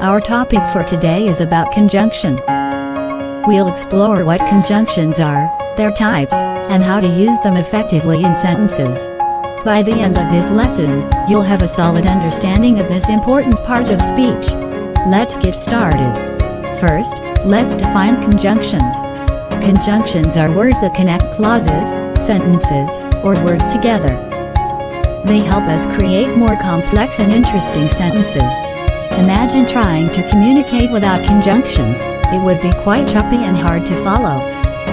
Our topic for today is about conjunction. We'll explore what conjunctions are, their types, and how to use them effectively in sentences. By the end of this lesson, you'll have a solid understanding of this important part of speech. Let's get started. First, let's define conjunctions. Conjunctions are words that connect clauses, sentences, or words together. They help us create more complex and interesting sentences. Imagine trying to communicate without conjunctions. It would be quite choppy and hard to follow.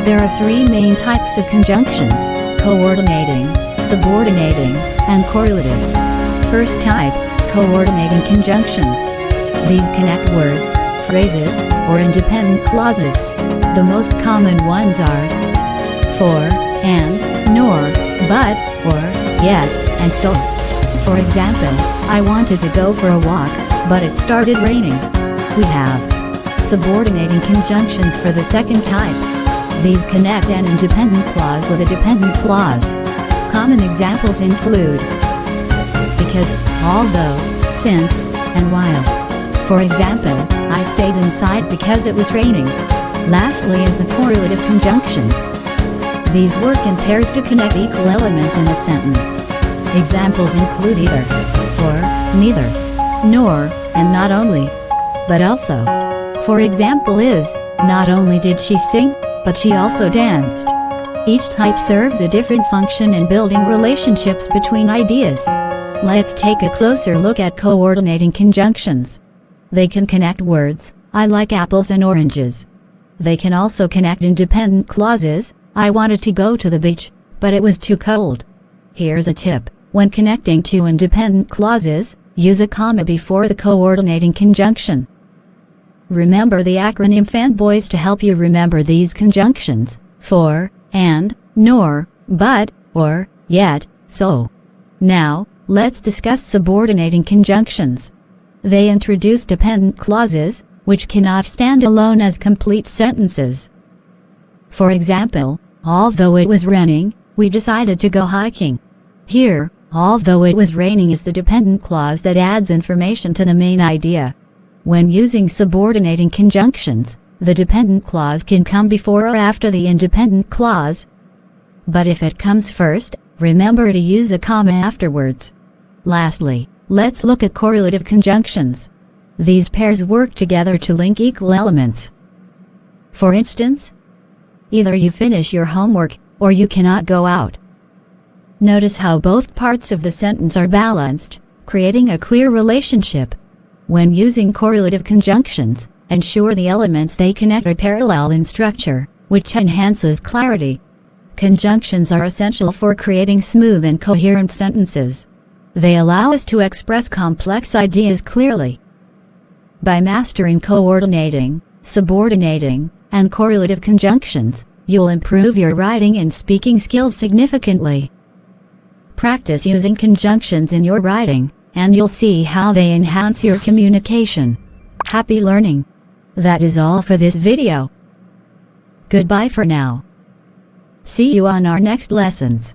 There are three main types of conjunctions: coordinating, subordinating, and correlative. First type, coordinating conjunctions. These connect words, phrases, or independent clauses. The most common ones are for, and, nor, but, or, yet, and so. For example, I wanted to go for a walk, but it started raining. We have subordinating conjunctions for the second type. These connect an independent clause with a dependent clause. Common examples include because, although, since, and while. For example, I stayed inside because it was raining. Lastly is the correlative conjunctions. These work in pairs to connect equal elements in a sentence. Examples include either, or, neither, nor, and not only, but also. For example is, not only did she sing, but she also danced. Each type serves a different function in building relationships between ideas. Let's take a closer look at coordinating conjunctions. They can connect words, I like apples and oranges. They can also connect independent clauses, I wanted to go to the beach, but it was too cold. Here's a tip: when connecting two independent clauses, use a comma before the coordinating conjunction. Remember the acronym FANBOYS to help you remember these conjunctions: for, and, nor, but, or, yet, so. Now, let's discuss subordinating conjunctions. They introduce dependent clauses, which cannot stand alone as complete sentences. For example, although it was raining, we decided to go hiking. Here, although it was raining is the dependent clause that adds information to the main idea. When using subordinating conjunctions, the dependent clause can come before or after the independent clause. But if it comes first, remember to use a comma afterwards. Lastly, let's look at correlative conjunctions. These pairs work together to link equal elements. For instance, either you finish your homework, or you cannot go out. Notice how both parts of the sentence are balanced, creating a clear relationship. When using correlative conjunctions, ensure the elements they connect are parallel in structure, which enhances clarity. Conjunctions are essential for creating smooth and coherent sentences. They allow us to express complex ideas clearly. By mastering coordinating, subordinating, and correlative conjunctions, you'll improve your writing and speaking skills significantly. Practice using conjunctions in your writing, and you'll see how they enhance your communication. Happy learning! That is all for this video. Goodbye for now. See you on our next lessons.